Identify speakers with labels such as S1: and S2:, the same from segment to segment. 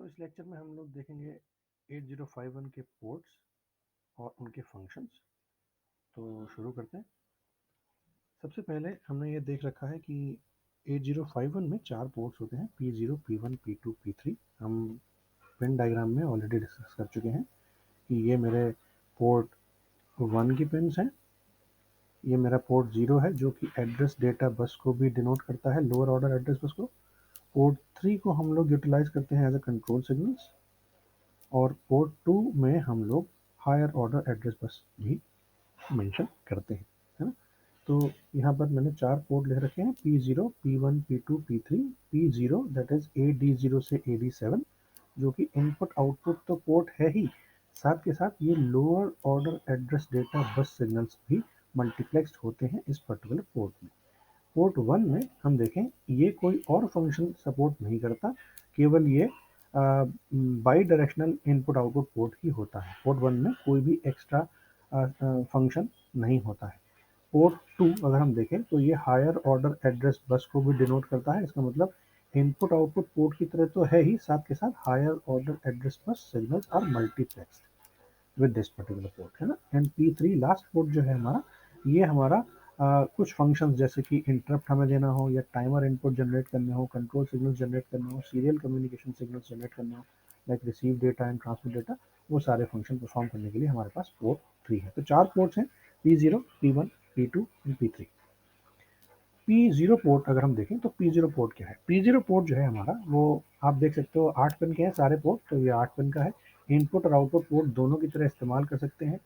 S1: तो इस लेक्चर में हम लोग देखेंगे 8051 के पोर्ट्स और उनके फंक्शंस। तो शुरू करते हैं। सबसे पहले हमने ये देख रखा है कि 8051 में 4 पोर्ट्स होते हैं, P0, P1, P2, P3। हम पिन डायग्राम में ऑलरेडी डिस्कस कर चुके हैं कि ये मेरे पोर्ट 1 की पिन्स हैं, ये मेरा पोर्ट 0 है जो कि एड्रेस डेटा बस को भी डिनोट करता है, लोअर ऑर्डर एड्रेस बस को। पोर्ट 3 को हम लोग यूटिलाइज करते हैं एज अ कंट्रोल सिग्नल्स, और पोर्ट 2 में हम लोग हायर ऑर्डर एड्रेस बस भी मेंशन करते हैं, है ना। तो यहाँ पर मैंने 4 पोर्ट लिख रखे हैं, P0, P1, P2, P3। P0 that is AD0 से AD7, जो कि इनपुट आउटपुट तो पोर्ट है ही, साथ के साथ ये lower order address data bus signals भी मल्टीप्लेक्स्ड होते हैं इस पर्टिकुलर पोर्ट में। पोर्ट 1 में हम देखें, ये कोई और फंक्शन सपोर्ट नहीं करता, केवल ये bidirectional input output port ही होता है। पोर्ट 1 में कोई भी एक्स्ट्रा फंक्शन नहीं होता है। पोर्ट 2 अगर हम देखें तो ये हायर ऑर्डर एड्रेस बस को भी डिनोट करता है। इसका मतलब इनपुट आउटपुट पोर्ट की तरह तो है ही, साथ के साथ higher order address bus signals are multiplexed with this particular port, है ना। एंड P3 लास्ट पोर्ट जो है हमारा, ये हमारा कुछ फंक्शंस जैसे कि इंटरप्ट हमें देना हो, या टाइमर इनपुट जनरेट करने हो, कंट्रोल सिग्नल्स जनरेट करने हो, सीरियल कम्युनिकेशन सिग्नल्स जनरेट करने हो, like receive data and transmit data, वो सारे फंक्शन परफॉर्म करने के लिए हमारे पास पोर्ट 3 है। तो 4 पोर्ट्स हैं, P0, P1, P2 and P3। P0 port अगर हम देखें तो P0 पोर्ट क्या है। P0 पोर्ट जो है हमारा, वो आप देख सकते हो 8 पिन के हैं सारे पोर्ट, तो ये 8 पिन का है। इनपुट और आउटपुट पोर्ट दोनों की तरह इस्तेमाल कर सकते हैं।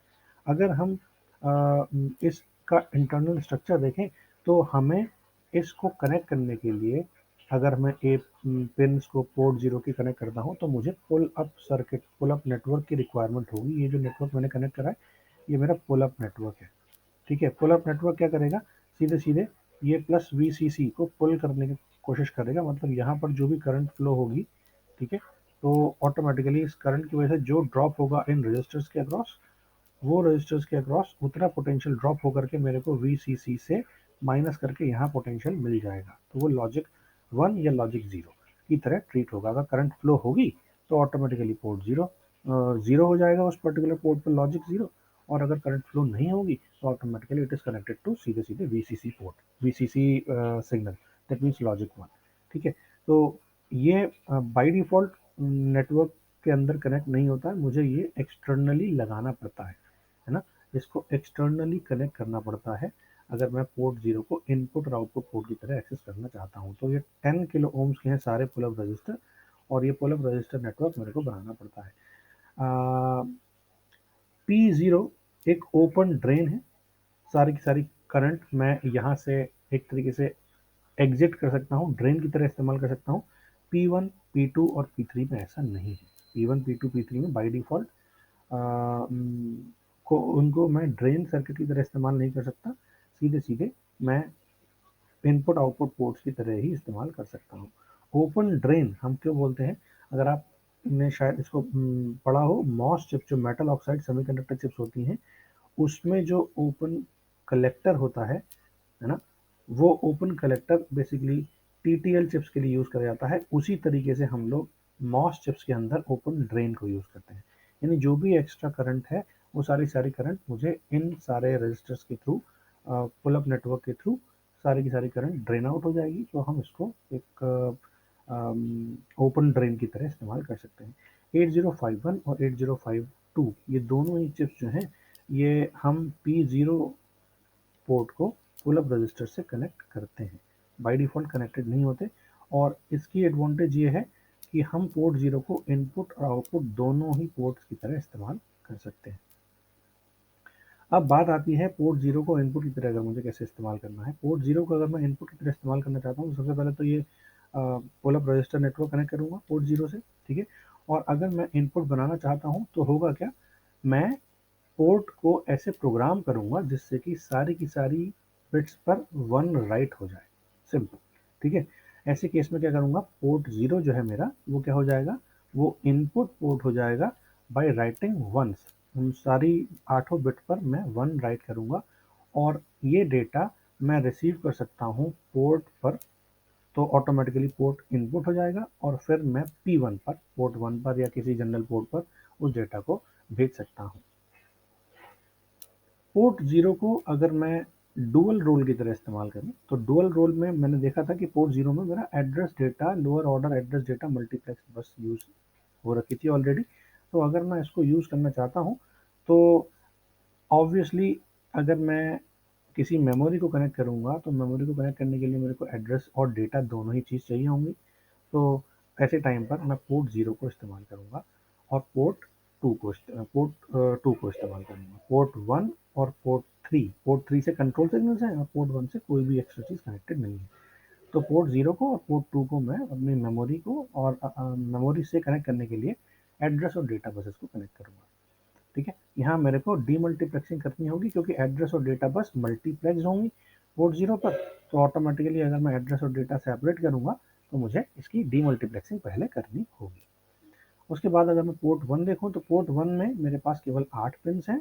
S1: अगर हम इसका इंटरनल स्ट्रक्चर देखें तो हमें इसको कनेक्ट करने के लिए, अगर मैं एक पिन को पोर्ट 0 की कनेक्ट करता हूँ तो मुझे pull up circuit, pull up network की रिक्वायरमेंट होगी। ये जो नेटवर्क मैंने कनेक्ट करा है, ये मेरा पुल अप नेटवर्क है, ठीक है। पुल अप नेटवर्क क्या करेगा, सीधे सीधे ये प्लस VCC को पुल करने की कोशिश करेगा, मतलब यहाँ पर जो भी करंट फ्लो होगी, ठीक है, तो ऑटोमेटिकली इस करंट की वजह से जो ड्रॉप होगा इन रजिस्टर्स के अक्रॉस, वो रजिस्टर्स के अक्रॉस उतना पोटेंशियल ड्रॉप होकर के मेरे को VCC से माइनस करके यहाँ पोटेंशियल मिल जाएगा। तो वो लॉजिक 1 या लॉजिक 0 की तरह ट्रीट होगा। अगर करंट फ्लो होगी तो ऑटोमेटिकली पोर्ट 0 0 हो जाएगा उस पर्टिकुलर पोर्ट पर, लॉजिक 0। और अगर करंट फ्लो नहीं होगी तो automatically it is connected to सीधे सीधे VCC port, VCC signal, that means logic 1, ठीक है। तो ये बाय डिफॉल्ट नेटवर्क के अंदर कनेक्ट नहीं होता है, मुझे ये एक्सटर्नली लगाना पड़ता है ना। इसको एक्सटर्नली कनेक्ट करना पड़ता है अगर मैं पोर्ट 0 को इनपुट और आउटपुट पोर्ट की तरह एक्सेस करना चाहता हूँ। तो ये 10 किलो ओम्स के हैं सारे पुल अप रजिस्टर, और ये पुल अप रजिस्टर नेटवर्क मेरे को बनाना पड़ता है। P0 एक ओपन ड्रेन है, सारी की सारी करंट मैं यहाँ से एक तरीके से एग्जिट कर सकता हूँ, ड्रेन की तरह इस्तेमाल कर सकता हूँ। P1, P2 और P3 में ऐसा नहीं है। P1, P2, P3 में बाई डिफॉल्ट को उनको मैं ड्रेन सर्किट की तरह इस्तेमाल नहीं कर सकता, सीधे सीधे मैं इनपुट आउटपुट पोर्ट्स की तरह ही इस्तेमाल कर सकता हूँ। ओपन ड्रेन हम क्यों बोलते हैं, अगर आपने शायद इसको पढ़ा हो, मॉस चिप जो मेटल ऑक्साइड सेमीकंडक्टर चिप्स होती हैं, उसमें जो ओपन कलेक्टर होता है ना, वो open collector basically TTL chips के लिए यूज़ करा जाता है। उसी तरीके से हम लोग मॉस चिप्स के अंदर ओपन ड्रेन को यूज़ करते हैं, यानी जो भी एक्स्ट्रा करंट है वो सारी सारी करंट मुझे इन सारे रजिस्टर्स के थ्रू, पुल अप नेटवर्क के थ्रू सारी की सारी करंट ड्रेन आउट हो जाएगी। तो हम इसको एक ओपन ड्रेन की तरह इस्तेमाल कर सकते हैं। 8051 और 8052 ये दोनों ही चिप्स जो हैं, ये हम P0 पोर्ट को पुल अप रजिस्टर से कनेक्ट करते हैं, बाय डिफॉल्ट कनेक्टेड नहीं होते। और इसकी एडवांटेज ये है कि हम पोर्ट 0 को इनपुट और आउटपुट दोनों ही पोर्ट्स की तरह इस्तेमाल कर सकते हैं। अब बात आती है पोर्ट 0 को इनपुट की तरह अगर मुझे कैसे इस्तेमाल करना है। पोर्ट 0 को अगर मैं इनपुट की तरह इस्तेमाल करना चाहता हूँ तो सबसे पहले तो ये pull up register network connect करूँगा पोर्ट 0 से, ठीक है। और अगर मैं इनपुट बनाना चाहता हूँ तो होगा क्या, मैं पोर्ट को ऐसे प्रोग्राम करूँगा जिससे कि सारी की सारी बिट्स पर 1 राइट हो जाए, सिंपल, ठीक है। ऐसे केस में क्या करूँगा, पोर्ट 0 जो है मेरा, वो क्या हो जाएगा, वो इनपुट पोर्ट हो जाएगा बाय राइटिंग वंस। उन सारी 8 बिट पर मैं 1 राइट करूँगा, और ये डेटा मैं रिसीव कर सकता हूँ पोर्ट पर तो ऑटोमेटिकली पोर्ट इनपुट हो जाएगा और फिर मैं P1 पर, पोर्ट 1 पर या किसी जनरल पोर्ट पर उस डेटा को भेज सकता हूँ। पोर्ट 0 को अगर मैं डुअल रोल की तरह इस्तेमाल करूँ तो डुअल रोल में मैंने देखा था कि पोर्ट 0 में मेरा address data, lower order address data multiplex बस यूज़ हो रखी थी ऑलरेडी। तो अगर मैं इसको यूज़ करना चाहता हूँ तो ऑब्वियसली अगर मैं किसी मेमोरी को कनेक्ट करूँगा तो मेमोरी को कनेक्ट करने के लिए मेरे को एड्रेस और डेटा दोनों ही चीज़ चाहिए होंगी। तो ऐसे टाइम पर मैं पोर्ट 0 को इस्तेमाल करूँगा और पोर्ट 2 को इस्तेमाल करूँगा। पोर्ट 1 और पोर्ट 3 से कंट्रोल सिग्नल्स हैं और पोर्ट 1 से कोई भी एक्स्ट्रा चीज़ कनेक्टेड नहीं है। तो पोर्ट 0 को और पोर्ट 2 को मैं अपनी मेमोरी को और मेमोरी से कनेक्ट करने के लिए एड्रेस और डेटा बसेस को कनेक्ट करूँगा। ठीक है, यहाँ मेरे को डीमल्टीप्लेक्सिंग करनी होगी क्योंकि एड्रेस और डेटा बस मल्टीप्लेक्स होंगी पोर्ट 0 पर। तो ऑटोमेटिकली अगर मैं एड्रेस और डेटा सेपरेट करूँगा तो मुझे इसकी डीमल्टीप्लेक्सिंग पहले करनी होगी। उसके बाद अगर मैं पोर्ट 1 देखूँ तो पोर्ट 1 में मेरे पास केवल 8 पिन्स हैं,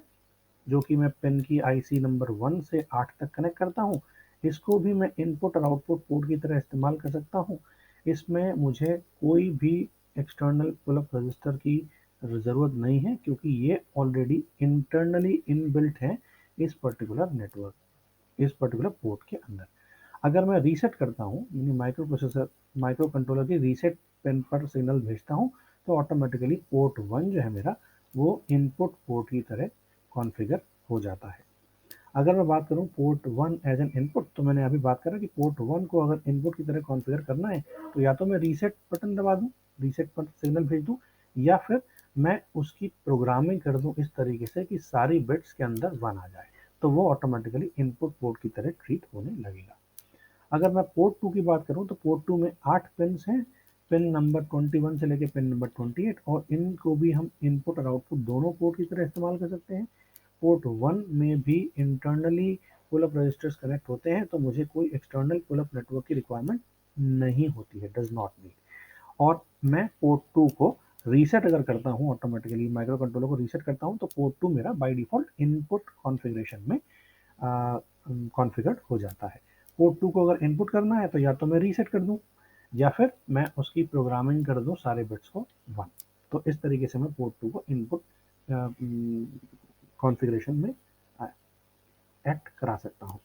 S1: जो कि मैं पिन की IC नंबर 1 से 8 तक कनेक्ट करता हूँ। इसको भी मैं इनपुट और आउटपुट पोर्ट की तरह इस्तेमाल कर सकता हूँ। इसमें मुझे कोई भी एक्सटर्नल पुल अप रजिस्टर की ज़रूरत नहीं है क्योंकि ये ऑलरेडी इंटरनली इनबिल्ट है इस पर्टिकुलर नेटवर्क, इस पर्टिकुलर पोर्ट के अंदर। अगर मैं रीसेट करता हूँ, यानी माइक्रो कंट्रोलर की रीसेट पिन पर सिग्नल भेजता हूँ, तो ऑटोमेटिकली पोर्ट 1 जो है मेरा वो इनपुट पोर्ट की तरह कॉन्फ़िगर हो जाता है। अगर मैं बात करूँ पोर्ट 1 एज एन इनपुट, तो मैंने अभी बात करा कि पोर्ट 1 को अगर इनपुट की तरह कॉन्फ़िगर करना है तो या तो मैं रीसेट बटन दबा दूँ, रीसेट पर सिग्नल भेज दूँ, या फिर मैं उसकी प्रोग्रामिंग कर दूँ इस तरीके से कि सारी बिट्स के अंदर 1 आ जाए, तो वो ऑटोमेटिकली इनपुट पोर्ट की तरह ट्रीट होने लगेगा। अगर मैं पोर्ट 2 की बात करूं तो पोर्ट 2 में 8 पिन्स हैं, पिन नंबर 21 से लेकर पिन नंबर 28, और इनको भी हम इनपुट और आउटपुट दोनों पोर्ट की तरह इस्तेमाल कर सकते हैं। पोर्ट 1 में भी internally pull up registers connect होते हैं, तो मुझे कोई एक्सटर्नल पुल अप नेटवर्क की रिक्वायरमेंट नहीं होती है, डज नॉट नीड। और मैं पोर्ट 2 को रीसेट अगर करता हूँ, ऑटोमेटिकली माइक्रो कंट्रोलर को रीसेट करता हूँ, तो पोर्ट 2 मेरा बाय डिफॉल्ट इनपुट कॉन्फ़िगरेशन में कॉन्फ़िगर्ड हो जाता है। पोर्ट 2 को अगर इनपुट करना है तो या तो मैं रीसेट कर दूं या फिर मैं उसकी प्रोग्रामिंग कर दूं सारे बिट्स को 1। तो इस तरीके से मैं पोर्ट 2 को इनपुट कॉन्फ़िगरेशन में एक्ट करा सकता हूँ।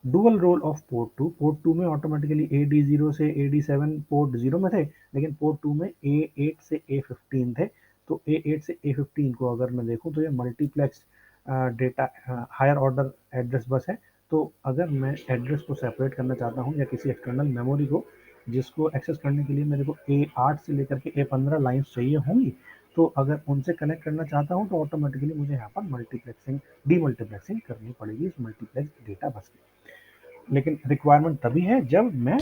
S1: Dual role of port 2, port 2 में ऑटोमेटिकली AD0 से AD7 पोर्ट 0 में थे, लेकिन पोर्ट 2 में A8 से A15 थे। तो A8 से A15 को अगर मैं देखूं तो ये multiplex data higher order address bus है। तो अगर मैं एड्रेस को सेपरेट करना चाहता हूं या किसी एक्सटर्नल मेमोरी को जिसको एक्सेस करने के लिए मेरे को A8 से लेकर के A15 लाइन्स चाहिए होंगी, तो अगर उनसे कनेक्ट करना चाहता हूं तो ऑटोमेटिकली मुझे यहाँ पर डीमल्टीप्लेक्सिंग करनी पड़ेगी इस मल्टीप्लेक्स डेटा बस की। लेकिन रिक्वायरमेंट तभी है जब मैं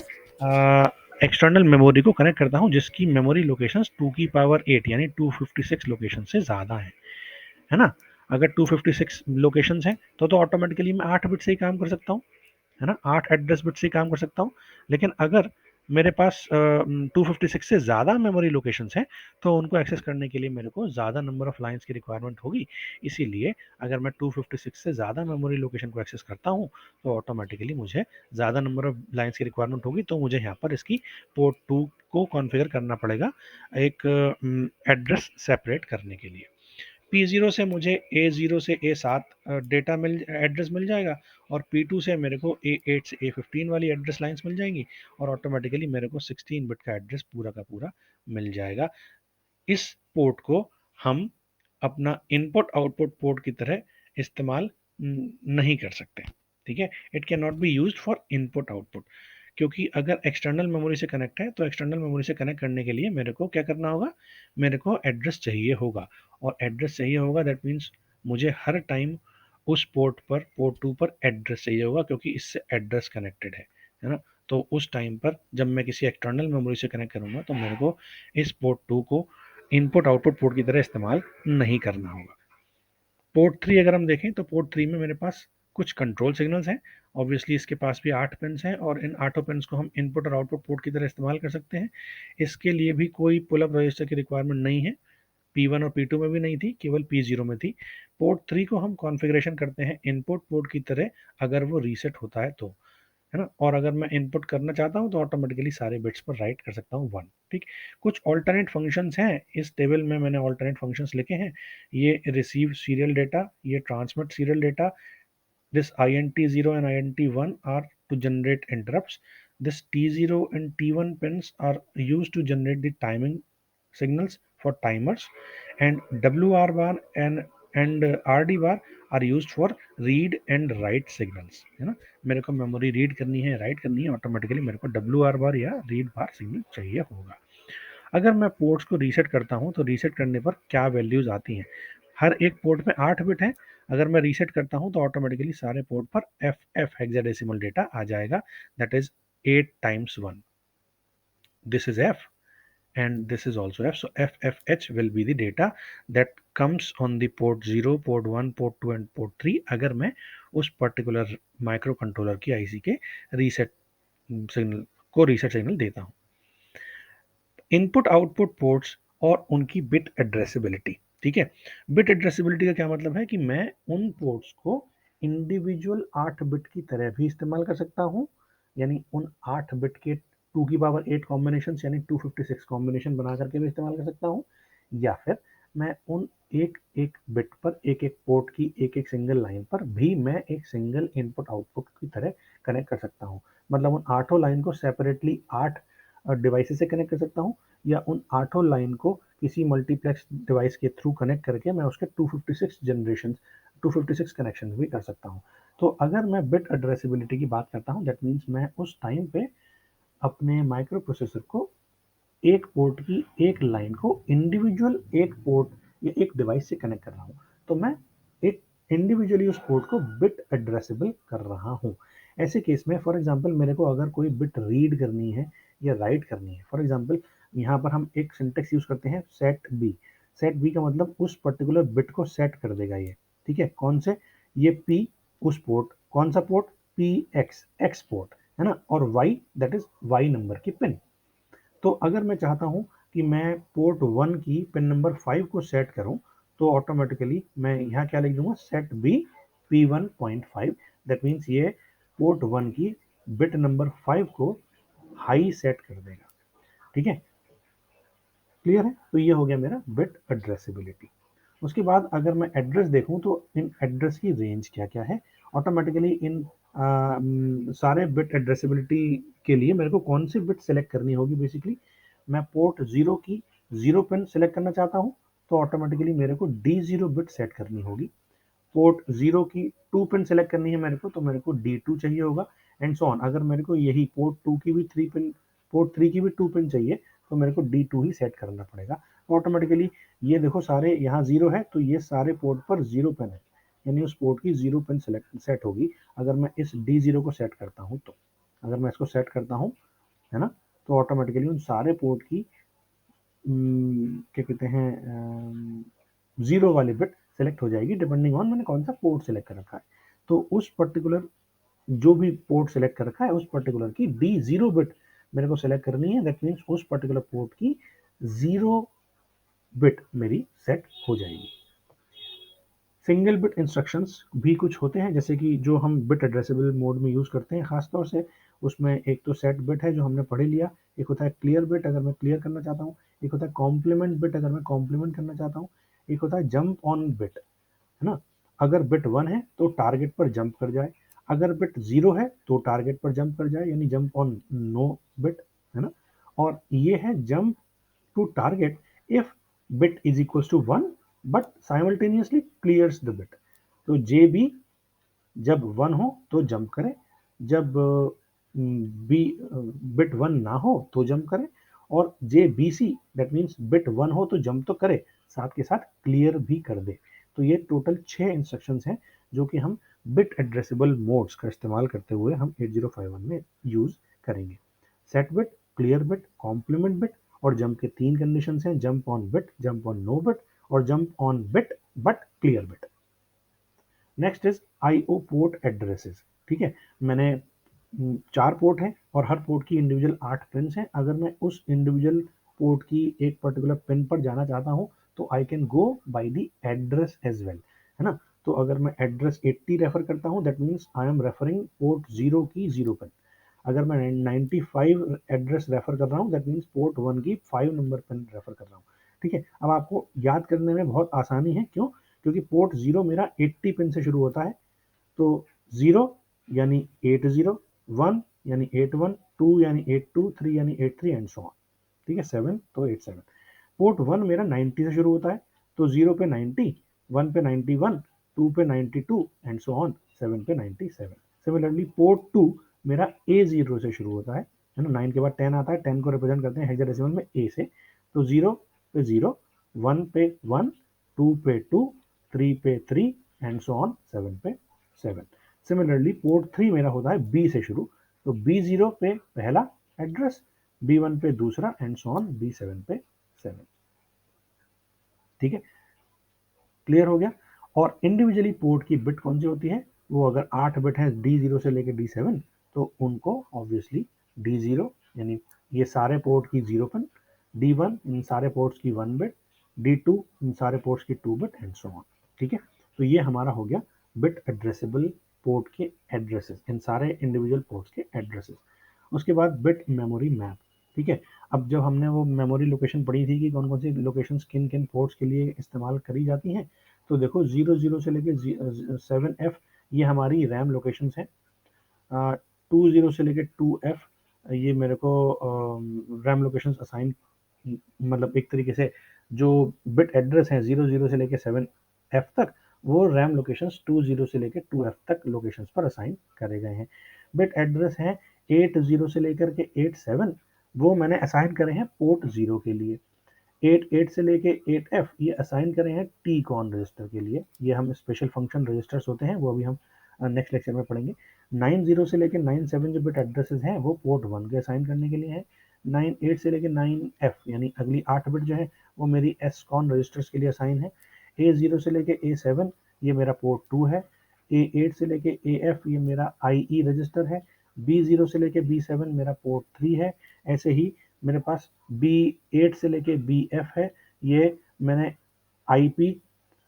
S1: एक्सटर्नल मेमोरी को कनेक्ट करता हूं जिसकी मेमोरी लोकेशंस 2 की पावर 8 यानी 256 लोकेशन से ज़्यादा है ना। अगर 256 लोकेशंस हैं तो ऑटोमेटिकली मैं 8 बिट से ही काम कर सकता हूँ, है ना, 8 एड्रेस बिट से काम कर सकता हूँ। लेकिन अगर मेरे पास 256 से ज़्यादा मेमोरी लोकेशंस हैं तो उनको एक्सेस करने के लिए मेरे को ज़्यादा नंबर ऑफ लाइंस की रिक्वायरमेंट होगी। इसीलिए अगर मैं 256 से ज़्यादा मेमोरी लोकेशन को एक्सेस करता हूँ तो ऑटोमेटिकली मुझे ज़्यादा नंबर ऑफ लाइंस की रिक्वायरमेंट होगी, तो मुझे यहाँ पर इसकी पोर्ट 2 को कॉन्फ़िगर करना पड़ेगा एक एड्रेस सेपरेट करने के लिए। P0 से मुझे A0 से A7 डेटा एड्रेस मिल जाएगा, और P2 से मेरे को A8 से A15 वाली एड्रेस लाइंस मिल जाएंगी, और ऑटोमेटिकली मेरे को 16 बिट का एड्रेस पूरा का पूरा मिल जाएगा। इस पोर्ट को हम अपना इनपुट आउटपुट पोर्ट की तरह इस्तेमाल नहीं कर सकते। ठीक है, it can not be used for input output, क्योंकि अगर एक्सटर्नल मेमोरी से कनेक्ट है तो एक्सटर्नल मेमोरी से कनेक्ट करने के लिए मेरे को क्या करना होगा, मेरे को एड्रेस चाहिए होगा, और एड्रेस चाहिए होगा दैट मीन्स मुझे हर टाइम उस पोर्ट पर, पोर्ट 2 पर एड्रेस चाहिए होगा, क्योंकि इससे एड्रेस कनेक्टेड है ना। तो उस टाइम पर जब मैं किसी एक्सटर्नल मेमोरी से कनेक्ट करूंगा तो मेरे को इस पोर्ट 2 को इनपुट आउटपुट पोर्ट की तरह इस्तेमाल नहीं करना होगा। पोर्ट 3 अगर हम देखें तो पोर्ट 3 में मेरे पास कुछ कंट्रोल सिग्नल्स हैं। ऑब्वियसली इसके पास भी 8 पिन्स हैं, और इन 8 पिन्स को हम इनपुट और आउटपुट पोर्ट की तरह इस्तेमाल कर सकते हैं। इसके लिए भी कोई पुल अप रजिस्टर की रिक्वायरमेंट नहीं है, P1 और P2 में भी नहीं थी, केवल P0 में थी। पोर्ट 3 को हम कॉन्फ़िगरेशन करते हैं इनपुट पोर्ट की तरह अगर वो रीसेट होता है तो, है ना। और अगर मैं इनपुट करना चाहता हूँ तो ऑटोमेटिकली सारे बिट्स पर राइट कर सकता हूँ 1। ठीक, कुछ ऑल्टरनेट फंक्शंस हैं इस टेबल में, मैंने ऑल्टरनेट फंक्शंस लिखे हैं। ये रिसीव सीरियल डेटा, ये transmit serial data. This int0 and int1 are to generate interrupts. This T0 and T1 pins are used to generate the timing signals for timers, and WR bar and RD bar are used for read and write signals, है ना। मेरे को memory read करनी है, right करनी है, automatically मेरे को WR बार या रीड बार सिग्नल चाहिए होगा। अगर मैं पोर्ट्स को रीसेट करता हूं तो रीसेट करने पर क्या वैल्यूज आती हैं। हर एक पोर्ट में 8 बिट है। अगर मैं रीसेट करता हूं तो ऑटोमेटिकली सारे पोर्ट पर एफ एफ हेक्साडेसिमल डेटा आ जाएगा, that is 8 times 1। This is F and this is also F. So FFH will be the data that comes on the port 0, port 1, port 2 and port 3 अगर मैं उस particular micro controller की IC के reset signal को reset signal देता हूं। Input output ports और उनकी बिट एड्रेसेबिलिटी। ठीक है, बिट एड्रेसेबिलिटी का क्या मतलब है कि मैं उन पोर्ट्स को इंडिविजुअल 8 बिट की तरह भी इस्तेमाल कर सकता हूं, यानी उन 8 बिट के 2 की पावर 8 कॉम्बिनेशन यानी 256 कॉम्बिनेशन बना करके भी इस्तेमाल कर सकता हूं, या फिर मैं उन एक एक बिट पर एक एक पोर्ट की एक एक सिंगल लाइन पर भी मैं एक सिंगल इनपुट आउटपुट की तरह कनेक्ट कर सकता हूं। मतलब उन 8 लाइन को सेपरेटली 8 डिवाइसेस से कनेक्ट कर सकता हूँ, या उन 8 लाइन को किसी मल्टीप्लेक्स डिवाइस के थ्रू कनेक्ट करके मैं उसके 256 जनरेशन 256 कनेक्शन भी कर सकता हूँ। तो अगर मैं बिट एड्रेसेबिलिटी की बात करता हूँ, दैट मीन्स मैं उस टाइम पे अपने माइक्रो प्रोसेसर को एक पोर्ट की एक लाइन को इंडिविजुअल एक पोर्ट या एक डिवाइस से कनेक्ट कर रहा हूँ, तो मैं एक इंडिविजुअली उस पोर्ट को बिट एड्रेसेबल कर रहा हूँ। ऐसे केस में फॉर एग्जांपल मेरे को अगर कोई बिट रीड करनी है या राइट करनी है, फॉर एग्जांपल यहाँ पर हम एक सिंटेक्स यूज करते हैं सेट बी। सेट बी का मतलब उस पर्टिकुलर बिट को सेट कर देगा ये। ठीक है, कौन से, ये पी उस पोर्ट, कौन सा port, P X X port, है ना, और Y that is Y number की पिन। तो अगर मैं चाहता हूं कि मैं पोर्ट 1 की पिन नंबर 5 को सेट करूं, तो ऑटोमेटिकली मैं यहाँ क्या लिख दूंगा, set B P1.5। That means ये पोर्ट 1 की बिट नंबर 5 को हाई सेट कर देगा। ठीक है, क्लियर है। तो ये हो गया मेरा बिट एड्रेसेबिलिटी। उसके बाद अगर मैं एड्रेस देखूं तो इन एड्रेस की रेंज क्या क्या है, ऑटोमेटिकली इन सारे बिट एड्रेसेबिलिटी के लिए मेरे को कौन सी बिट सेलेक्ट करनी होगी। बेसिकली मैं पोर्ट 0 की 0 पिन सेलेक्ट करना चाहता हूं, तो ऑटोमेटिकली मेरे को D0 बिट सेट करनी होगी। पोर्ट 0 की 2 पिन सेलेक्ट करनी है मेरे को, तो मेरे को D2 चाहिए होगा, एंड सो ऑन। अगर मेरे को यही पोर्ट 2 की भी 3 पिन, पोर्ट 3 की भी 2 पिन चाहिए, तो मेरे को D2 ही सेट करना पड़ेगा। ऑटोमेटिकली ये देखो सारे यहाँ 0 है, तो ये सारे पोर्ट पर 0 पिन है, यानी उस पोर्ट की 0 पिन सेलेक्ट सेट होगी। अगर मैं इस D0 को सेट करता हूँ, तो अगर मैं इसको सेट करता हूँ, है ना, तो ऑटोमेटिकली उन सारे पोर्ट की क्या कहते हैं, 0 वाली बिट सेलेक्ट हो जाएगी, डिपेंडिंग ऑन मैंने कौन सा पोर्ट सेलेक्ट कर रखा है। तो उस पर्टिकुलर जो भी पोर्ट सेलेक्ट कर रखा है उस पर्टिकुलर की D0 बिट मेरे को सेलेक्ट करनी है। दैट मीन्स उस पर्टिकुलर पोर्ट की 0 बिट मेरी सेट हो जाएगी। सिंगल बिट इंस्ट्रक्शंस भी कुछ होते हैं, जैसे कि जो हम बिट एड्रेसेबल मोड में यूज करते हैं खासतौर से, उसमें एक तो सेट बिट है जो हमने पढ़ लिया, एक होता है क्लियर बिट अगर मैं क्लियर करना चाहता हूँ, एक होता है कॉम्प्लीमेंट बिट अगर मैं कॉम्प्लीमेंट करना चाहता हूँ, एक होता है जंप ऑन बिट, है ना। अगर बिट 1 है तो टारगेट पर जंप कर जाए, अगर बिट 0 है तो टारगेट पर जंप कर जाए, यानी जंप ऑन नो बिट, है ना। और ये है jump to target if bit is equals to 1 but simultaneously clears the bit। तो JB जब 1 हो तो जंप करे, जब बी बिट 1 ना हो तो जंप करे, और JBC दैट मीन्स बिट 1 हो तो जंप तो करे, साथ के साथ क्लियर भी कर दे। तो ये टोटल 6 इंस्ट्रक्शंस हैं जो कि हम बिट एड्रेसेबल मोड्स का इस्तेमाल करते हुए हम 8051 में यूज करेंगे। Set bit, clear bit, complement bit, और जंप के 3 कंडीशन हैं, jump on bit, jump on no bit, और jump on bit but clear bit. Next is IO port addresses. ठीक है, मैंने 4 पोर्ट हैं और हर पोर्ट की इंडिविजुअल 8 पिन हैं। अगर मैं उस इंडिविजुअल पोर्ट की एक पर्टिकुलर पिन पर जाना चाहता हूँ, तो I can go by the address as well, है ना। तो अगर मैं एड्रेस 80 रेफर करता हूँ, that means I am referring port 0 की 0 पिन। अगर मैं 95 एड्रेस रेफर कर रहा हूँ, दैट मीन्स पोर्ट 1 की 5 नंबर पिन रेफर कर रहा हूँ। ठीक है, अब आपको याद करने में बहुत आसानी है, क्यों? क्योंकि पोर्ट 0 मेरा 80 पिन से शुरू होता है, तो 0 यानी 80, 1 यानी 81, 2 यानी 82, 3 यानी 83 एंड सो ऑन। ठीक है, 7 तो 87। पोर्ट 1 मेरा 90 से शुरू होता है, तो 0 पे 90, 1 पे 91, 2 पे 92 एंड सो ऑन, 7 पे 97। सिमिलरली पोर्ट 2 मेरा A0 से शुरू होता है ना, 9 के बाद 10 आता है, 10 को रिप्रेजेंट करते हैं हेक्साडेसिमल में A से, तो 0 पे 0, 1 पे 1, 2 पे 2, 3 पे 3 एंड सो ऑन, 7 पे 7। सिमिलरली पोर्ट 3 मेरा होता है B से शुरू, तो B0 पे पहला एड्रेस, B1 पे दूसरा एंड सो ऑन, B7 पे 7। ठीक है, क्लियर हो गया। और इंडिविजुअली पोर्ट की बिट कौन सी होती है, वो अगर 8 बिट है D0 से लेकर D7, तो उनको ऑब्वियसली D0 यानी ये सारे पोर्ट की 0 पिन, D1 इन सारे पोर्ट्स की 1 बिट, D2 इन सारे पोर्ट्स की 2 बिट एंड सो ऑन। ठीक है, तो ये हमारा हो गया बिट एड्रेसेबल पोर्ट के एड्रेसेस, इन सारे इंडिविजुअल पोर्ट्स के एड्रेसेस। उसके बाद बिट मेमोरी मैप। ठीक है, अब जब हमने वो मेमोरी लोकेशन पढ़ी थी कि कौन कौन सी लोकेशन किन किन पोर्ट्स के लिए इस्तेमाल करी जाती हैं, तो देखो 00 से लेके 7F ये हमारी रैम लोकेशंस हैं, 20 से लेके 2F ये मेरे को रैम लोकेशंस असाइन, मतलब एक तरीके से जो बिट एड्रेस हैं 00 से लेके 7F तक, वो रैम लोकेशंस 20 से लेके 2F तक लोकेशंस पर असाइन करे गए हैं। बिट एड्रेस हैं 80 से लेकर के 87, वो मैंने असाइन करे हैं पोर्ट 0 के लिए। 88 से लेके 8F ये असाइन करे हैं टी कॉन रजिस्टर के लिए, ये हम स्पेशल फंक्शन रजिस्टर्स होते हैं, वो अभी हम नेक्स्ट लेक्चर में पढ़ेंगे। 90 से लेके 97 जो बिट एड्रेसेस हैं वो पोर्ट 1 के असाइन करने के लिए हैं। 98 से लेके 9F यानी अगली 8 बिट जो है वो मेरी एस कॉन रजिस्टर्स के लिए असाइन है। A0 से लेके A7 ये मेरा पोर्ट 2 है। A8 से लेके AF ये मेरा IE रजिस्टर है। B0 से लेके B7 मेरा पोर्ट 3 है। ऐसे ही मेरे पास B8 से लेके BF है, ये मैंने IP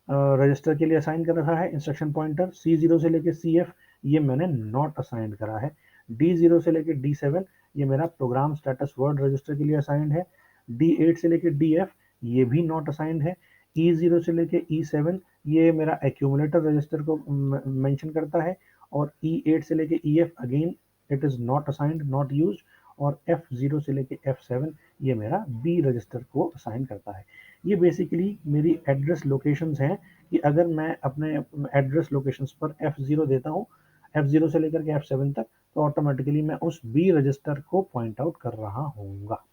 S1: रजिस्टर के लिए असाइन कर रखा है इंस्ट्रक्शन पॉइंटर। C0 से लेके CF ये मैंने नॉट असाइन करा है। D0 से लेके D7 ये मेरा प्रोग्राम स्टेटस वर्ड रजिस्टर के लिए असाइंड है। D8 से लेके DF ये भी नॉट असाइंड है। E0 से लेके E7 ये मेरा एक्यूमुलेटर रजिस्टर को मेंशन करता है, और E8 से लेके EF again it is not assigned, not used, और F0 से लेके F7 ये मेरा B रजिस्टर को असाइन करता है। ये बेसिकली मेरी एड्रेस लोकेशंस हैं कि अगर मैं अपने एड्रेस लोकेशंस पर F0 देता हूँ, F0 से लेकर के F7 तक, तो ऑटोमेटिकली मैं उस B रजिस्टर को पॉइंट आउट कर रहा होऊंगा।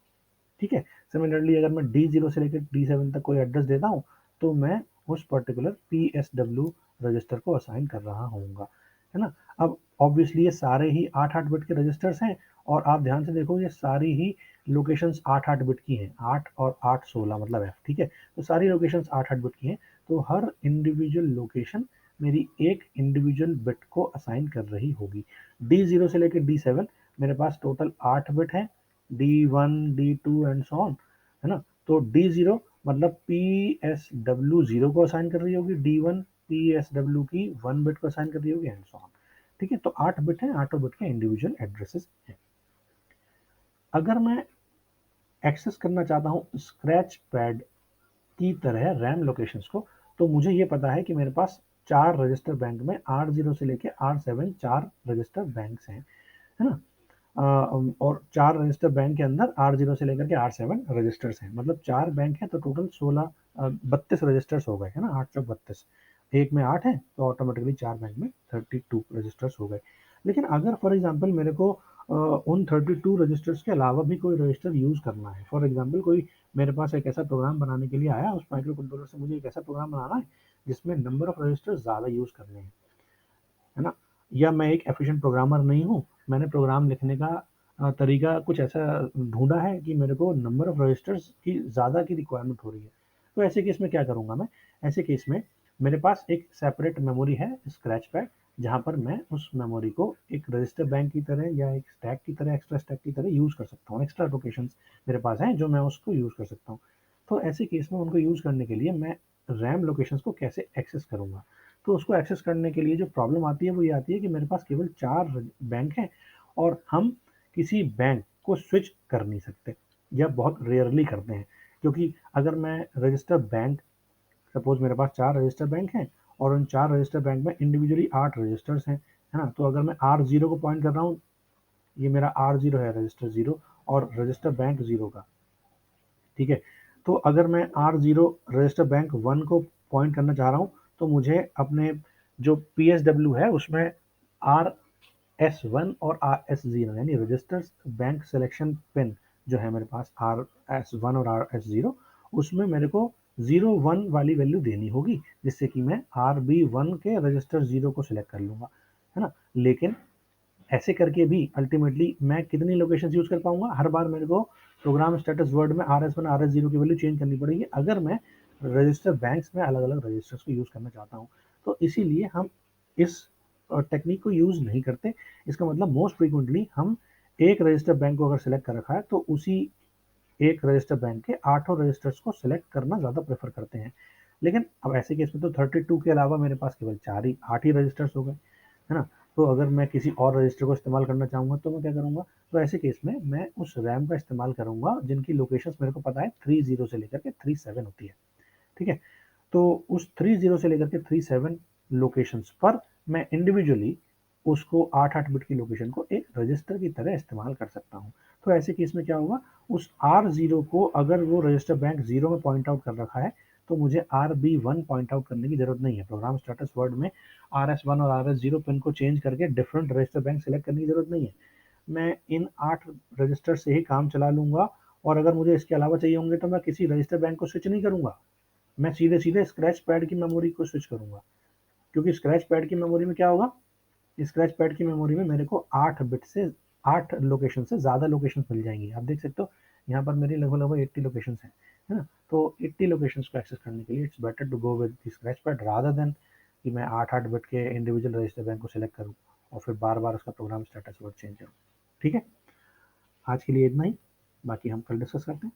S1: ठीक है, सिमिलरली अगर मैं D0 से लेकर D7 तक कोई एड्रेस देता हूँ, तो मैं उस पर्टिकुलर PSW रजिस्टर को असाइन कर रहा होऊंगा, है ना। अब ऑब्वियसली ये सारे ही 8-8 बिट के रजिस्टर्स हैं, और आप ध्यान से देखो ये सारी ही लोकेशंस 8-8 बिट की हैं, 8 और 8 16 मतलब F। ठीक है, तो सारी लोकेशंस 8-8 बिट की हैं, तो हर इंडिविजुअल लोकेशन मेरी एक इंडिविजुअल बिट को असाइन कर रही होगी। D0 से लेकर D7 मेरे पास टोटल 8 बिट है, D1 D2 and so on, है ना। तो D0 मतलब PSW0 को असाइन कर रही होगी, D1 PSW की 1 बिट को असाइन कर रही होगी एंड सो ऑन। ठीक है, तो 8 बिट है, 8 बिट के इंडिविजुअल एड्रेसेस हैं। अगर मैं एक्सेस करना चाहता हूँ स्क्रैच पैड की तरह रैम लोकेशंस को, तो मुझे ये पता है कि मेरे पास 4 रजिस्टर बैंक में R0 से लेके R7 4 रजिस्टर बैंक्स हैं, है ना। और 4 रजिस्टर बैंक के अंदर R0 से लेकर के R7 रजिस्टर्स हैं, मतलब 4 बैंक हैं, तो टोटल 32 रजिस्टर्स हो गए, है ना। 8 चौक 32, एक में 8 है, तो ऑटोमेटिकली 4 बैंक में 32 रजिस्टर्स हो गए। लेकिन अगर फॉर एग्जांपल मेरे को उन 32 रजिस्टर्स के अलावा भी कोई रजिस्टर यूज़ करना है, फॉर एग्जांपल कोई मेरे पास एक ऐसा प्रोग्राम बनाने के लिए आया, उस माइक्रो कंट्रोलर से मुझे एक ऐसा प्रोग्राम बनाना है जिसमें नंबर ऑफ रजिस्टर्स ज़्यादा यूज़ करने हैं, है ना। या मैं एक एफिशिएंट प्रोग्रामर नहीं हूँ, मैंने प्रोग्राम लिखने का तरीका कुछ ऐसा ढूंढा है कि मेरे को नंबर ऑफ रजिस्टर्स की ज़्यादा की रिक्वायरमेंट हो रही है, तो ऐसे केस में क्या करूँगा मैं। ऐसे केस में मेरे पास एक सेपरेट मेमोरी है स्क्रैच पैड, जहाँ पर मैं उस मेमोरी को एक रजिस्टर बैंक की तरह या एक स्टैक की तरह, एक्स्ट्रा स्टैक की तरह यूज़ कर सकता हूँ। एक्स्ट्रा लोकेशंस मेरे पास हैं जो मैं उसको यूज़ कर सकता हूँ। तो ऐसे केस में उनको यूज़ करने के लिए मैं रैम लोकेशंस को कैसे एक्सेस करूँगा, तो उसको एक्सेस करने के लिए जो प्रॉब्लम आती है वो ये आती है कि मेरे पास केवल 4 बैंक हैं, और हम किसी बैंक को स्विच कर नहीं सकते या बहुत रेयरली करते हैं, क्योंकि अगर मैं रजिस्टर बैंक, सपोज मेरे पास 4 रजिस्टर बैंक हैं और उन 4 रजिस्टर बैंक में इंडिविजुअली 8 रजिस्टर्स हैं, है ना? तो अगर मैं R0 को पॉइंट कर रहा हूँ, ये मेरा R0 है, रजिस्टर 0 और रजिस्टर बैंक 0 का, ठीक है? तो अगर मैं R0 रजिस्टर बैंक 1 को पॉइंट करना चाह रहा हूँ, तो मुझे अपने जो PSW है उसमें RS1 और RS0 यानी रजिस्टर्स बैंक सिलेक्शन पिन जो है मेरे पास RS1 और RS0, उसमें मेरे को 01 वाली वैल्यू देनी होगी, जिससे कि मैं RB1 के रजिस्टर 0 को सिलेक्ट कर लूँगा, है ना? लेकिन ऐसे करके भी अल्टीमेटली मैं कितनी लोकेशन यूज कर पाऊंगा? हर बार मेरे को प्रोग्राम स्टेटस वर्ड में RS1 RS0 की वैल्यू चेंज करनी पड़ेगी अगर मैं रजिस्टर बैंक्स में अलग अलग रजिस्टर्स को यूज करना चाहता हूँ। तो इसीलिए हम इस टेक्निक को यूज नहीं करते। इसका मतलब मोस्ट फ्रीक्वेंटली हम एक रजिस्टर बैंक को अगर सेलेक्ट कर रखा है तो उसी एक रजिस्टर बैंक के आठों रजिस्टर्स को सिलेक्ट करना ज़्यादा प्रेफर करते हैं। लेकिन अब ऐसे केस में तो 32 के अलावा मेरे पास केवल 8 ही रजिस्टर्स हो गए, है ना? तो अगर मैं किसी और रजिस्टर को इस्तेमाल करना चाहूँगा तो मैं क्या करूँगा? तो ऐसे केस में मैं उस रैम का इस्तेमाल करूँगा जिनकी लोकेशंस मेरे को पता है 30 से लेकर के 37 होती है, ठीक है? तो उस 30 से लेकर के 37 लोकेशंस पर मैं इंडिविजुअली उसको 8-8 बिट की लोकेशन को एक रजिस्टर की तरह इस्तेमाल कर सकता हूँ। तो ऐसे केस में क्या होगा, उस R0 को अगर वो रजिस्टर बैंक 0 में पॉइंट आउट कर रखा है, तो मुझे RB1 पॉइंट आउट करने की ज़रूरत नहीं है। प्रोग्राम स्टेटस वर्ड में RS1 और RS0 पिन को चेंज करके डिफरेंट रजिस्टर बैंक सेलेक्ट करने की ज़रूरत नहीं है। मैं इन 8 रजिस्टर से ही काम चला लूँगा और अगर मुझे इसके अलावा चाहिए होंगे तो मैं किसी रजिस्टर बैंक को स्विच नहीं करूँगा। मैं सीधे-सीधे स्क्रैच पैड की मेमोरी को स्विच करूँगा, क्योंकि स्क्रैच पैड की मेमोरी में क्या होगा, स्क्रैच पैड की मेमोरी में मेरे को 8 बिट से 8 लोकेशन से ज़्यादा लोकेशंस मिल जाएँगी। आप देख सकते हो यहाँ पर मेरी लगभग-लगभग 80 लोकेशंस हैं, है ना? तो 80 लोकेशंस को एक्सेस करने के लिए it's better to go with the scratch pad rather than कि मैं 8-8 बिट के इंडिविजुअल रजिस्टर बैंक को सेलेक्ट करूँ और फिर बार-बार उसका प्रोग्राम स्टेटस वर्ड चेंज करूँ। ठीक है? आज के लिए इतना ही, बाकी हम कल डिस्कस करते हैं।